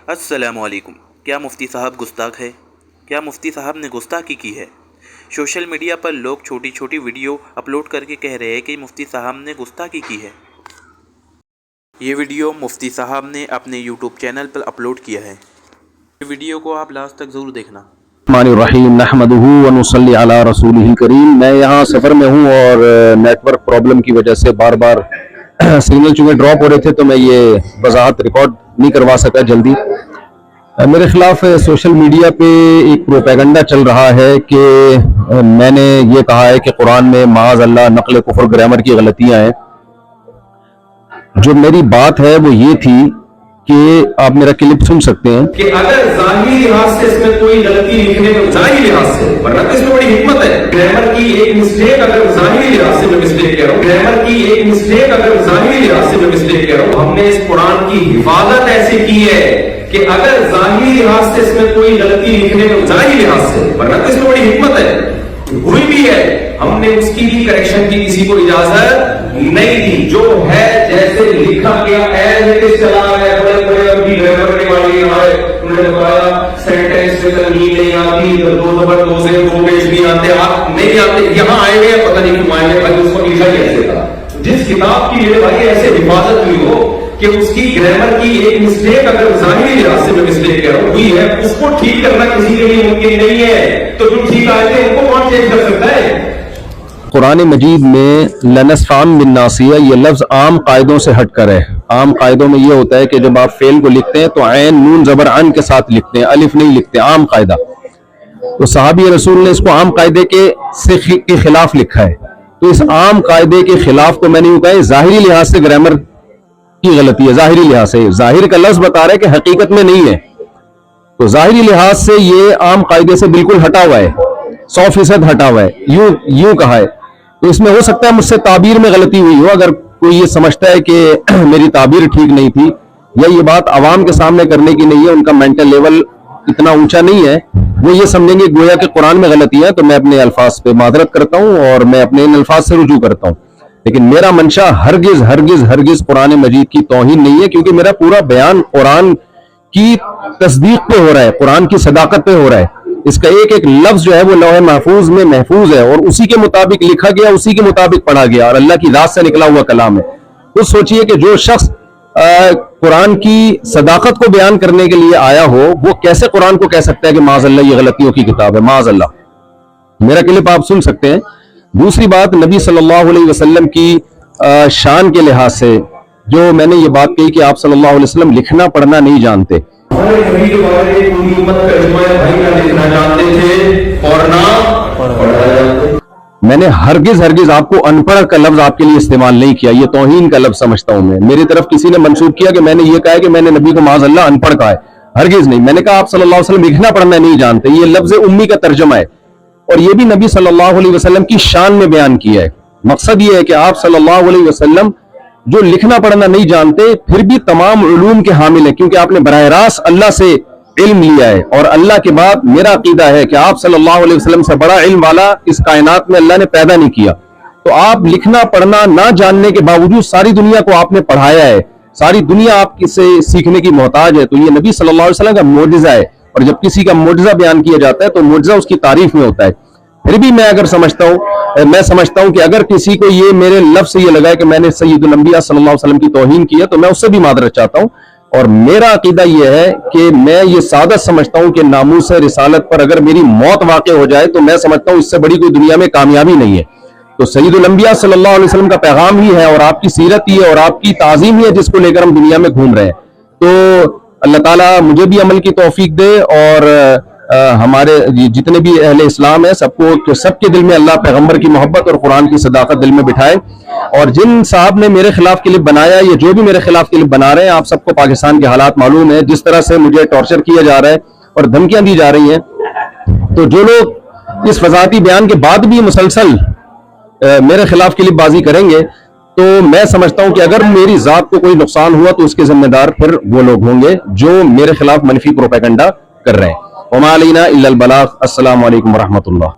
السلام علیکم۔ کیا مفتی صاحب گستاخ ہے؟ کیا مفتی صاحب نے گستاخی کی ہے؟ سوشل میڈیا پر لوگ چھوٹی چھوٹی ویڈیو اپلوڈ کر کے کہہ رہے ہیں کہ مفتی صاحب نے گستاخی کی ہے۔ یہ ویڈیو مفتی صاحب نے اپنے یوٹیوب چینل پر اپلوڈ کیا ہے۔ یہ ویڈیو کو آپ لاسٹ تک ضرور دیکھنا۔ الرحمن الرحیم نحمدہ ونصلی علی رسولہ الکریم۔ میں یہاں سفر میں ہوں اور نیٹ ورک پرابلم کی وجہ سے بار بار سگنل چونکہ ڈراپ ہو رہے تھے تو میں یہ وضاحت ریکارڈ نہیں کروا سکا جلدی۔ میرے خلاف سوشل میڈیا پہ ایک پروپیگنڈا چل رہا ہے کہ میں نے یہ کہا ہے کہ قرآن میں معاذ اللہ نقل کفر گرامر کی غلطیاں ہیں۔ جو میری بات ہے وہ یہ تھی کہ آپ میرا کلپ سن سکتے ہیں کہ اگر ظاہری لحاظ سے اس میں کوئی غلطی لکھنے میں ظاہری لحاظ سے، ورنہ اس میں بڑی حکمت ہے، گرامر کی ایک مسٹیک اگر ظاہری لحاظ سے میں مسٹیک کہہ رہا ہوں، گرامر کی ایک مسٹیک اگر ظاہری لحاظ سے میں مسٹیک کہہ رہا ہوں، ہم نے اس قرآن کی حفاظت ایسے کی ہے کہ اگر ظاہری لحاظ سے اس میں کوئی غلطی لکھنے میں ظاہری لحاظ سے، ورنہ اس میں بڑی حکمت ہے، ہوئی بھی ہے، ہم نے اس کی بھی کریکشن کی کسی کو اجازت نہیں دی، جو ہے جیسے لکھا گیا ایز اٹ از چلا ہے۔ بڑے بڑے ابھی گرامر کے والے یہاں ہے، انہوں نے بتایا سینٹینس سے تنوین نہیں آتی، دو زبر دو سے دو پیش نہیں آتے، آپ نہیں آتے، یہاں آئے ہوئے پتہ نہیں کیوں آئے ہوئے، اس کو لکھا ہی ایسے تھا۔ جس کتاب کی میرے بھائی ایسے حفاظت ہوئی ہو کہ اس کی گرامر کی ایک مسٹیک اگر ظاہری لحاظ سے میں مسٹیک کہہ رہا ہوں ہوئی ہے، اس کو ٹھیک کرنا کسی کے لیے ممکن نہیں ہے، تو جو ٹھیک آئے تھے ان کو کون چینج کر سکتا ہے؟ قرآن مجید میں لنسفعن بالناصیہ یہ لفظ عام قاعدوں سے ہٹ کر ہے۔ عام قاعدوں میں یہ ہوتا ہے کہ جب آپ فعل کو لکھتے ہیں تو عین نون زبر عن کے ساتھ لکھتے ہیں، الف نہیں لکھتے، عام قاعدہ۔ تو صحابی رسول نے اس کو عام قاعدے کے خلاف لکھا ہے، تو اس عام قاعدے کے خلاف کو میں نے کہا ظاہری لحاظ سے گرامر کی غلطی ہے، ظاہری لحاظ سے، ظاہر کا لفظ بتا رہا ہے کہ حقیقت میں نہیں ہے، تو ظاہری لحاظ سے یہ عام قاعدے سے بالکل ہٹا ہوا ہے، 100% ہٹا ہوا ہے، یوں کہا ہے۔ تو اس میں ہو سکتا ہے مجھ سے تعبیر میں غلطی ہوئی ہو، اگر کوئی یہ سمجھتا ہے کہ میری تعبیر ٹھیک نہیں تھی یا یہ بات عوام کے سامنے کرنے کی نہیں ہے، ان کا مینٹل لیول اتنا اونچا نہیں ہے، وہ یہ سمجھیں گے گویا کہ قرآن میں غلطی ہے، تو میں اپنے الفاظ پہ معذرت کرتا ہوں اور میں اپنے ان الفاظ سے رجوع کرتا ہوں۔ لیکن میرا منشا ہرگز ہرگز ہرگز قرآن مجید کی توہین نہیں ہے، کیونکہ میرا پورا بیان قرآن کی تصدیق پہ ہو رہا ہے، قرآن کی صداقت پہ ہو رہا ہے۔ اس کا ایک ایک لفظ جو ہے وہ لوح محفوظ میں محفوظ ہے اور اسی کے مطابق لکھا گیا، اسی کے مطابق پڑھا گیا، اور اللہ کی ذات سے نکلا ہوا کلام ہے۔ تو سوچئے کہ جو شخص قرآن کی صداقت کو بیان کرنے کے لیے آیا ہو، وہ کیسے قرآن کو کہہ سکتا ہے کہ معاذ اللہ یہ غلطیوں کی کتاب ہے، معاذ اللہ۔ میرا کلپ آپ سن سکتے ہیں۔ دوسری بات، نبی صلی اللہ علیہ وسلم کی شان کے لحاظ سے جو میں نے یہ بات کہی کہ آپ صلی اللہ علیہ وسلم لکھنا پڑھنا نہیں جانتے، ہمارے نبی کے بارے میں پوری امت کا اجماع ہے، بھائی نہ لکھنا جانتے تھے اور نہ پڑھنا جانتے۔ میں نے ہرگز ہرگز آپ کو ان پڑھ کا لفظ آپ کے لیے استعمال نہیں کیا، یہ توہین کا لفظ سمجھتا ہوں میں۔ میری طرف کسی نے منسوب کیا کہ میں نے یہ کہا ہے کہ میں نے نبی کو معاذ اللہ ان پڑھ کہا ہے، ہرگز نہیں۔ میں نے کہا آپ صلی اللہ علیہ وسلم لکھنا پڑھنا نہیں جانتے، یہ لفظ امی کا ترجمہ ہے، اور یہ بھی نبی صلی اللہ علیہ وسلم کی شان میں بیان کیا ہے۔ مقصد یہ ہے کہ آپ صلی اللہ علیہ وسلم جو لکھنا پڑھنا نہیں جانتے پھر بھی تمام علوم کے حامل ہیں، کیونکہ آپ نے براہ راست اللہ سے علم لیا ہے، اور اللہ کے بعد میرا عقیدہ ہے کہ آپ صلی اللہ علیہ وسلم سے بڑا علم والا اس کائنات میں اللہ نے پیدا نہیں کیا۔ تو آپ لکھنا پڑھنا نہ جاننے کے باوجود ساری دنیا کو آپ نے پڑھایا ہے، ساری دنیا آپ سے سیکھنے کی محتاج ہے، تو یہ نبی صلی اللہ علیہ وسلم کا معجزہ ہے، اور جب کسی کا معجزہ بیان کیا جاتا ہے تو معجزہ اس کی تعریف میں ہوتا ہے۔ پھر بھی میں سمجھتا ہوں کہ اگر کسی کو یہ میرے لفظ سے یہ لگا ہے کہ میں نے سید الانبیاء صلی اللہ علیہ وسلم کی توہین کی ہے تو میں اس سے بھی معذرت چاہتا ہوں، اور میرا عقیدہ یہ ہے کہ میں یہ سعادت سمجھتا ہوں کہ ناموس رسالت پر اگر میری موت واقع ہو جائے تو میں سمجھتا ہوں اس سے بڑی کوئی دنیا میں کامیابی نہیں ہے۔ تو سید الانبیاء صلی اللہ علیہ وسلم کا پیغام ہی ہے، اور آپ کی سیرت ہی ہے، اور آپ کی تعظیم ہی ہے جس کو لے کر ہم دنیا میں گھوم رہے ہیں۔ تو اللہ تعالیٰ مجھے بھی عمل کی توفیق دے، اور ہمارے جتنے بھی اہل اسلام ہیں سب کے دل میں اللہ پیغمبر کی محبت اور قرآن کی صداقت دل میں بٹھائے۔ اور جن صاحب نے میرے خلاف کلپ بنایا، یہ جو بھی میرے خلاف کلپ بنا رہے ہیں، آپ سب کو پاکستان کے حالات معلوم ہے، جس طرح سے مجھے ٹارچر کیا جا رہا ہے اور دھمکیاں دی جا رہی ہیں، تو جو لوگ اس وضاحتی بیان کے بعد بھی مسلسل میرے خلاف کلپ بازی کریں گے، تو میں سمجھتا ہوں کہ اگر میری ذات کو کوئی نقصان ہوا تو اس کے ذمہ دار پھر وہ لوگ ہوں گے جو میرے خلاف منفی پروپیگنڈا کر رہے ہیں۔ وما علینا الا البلاغ۔ السلام علیکم ورحمۃ اللہ۔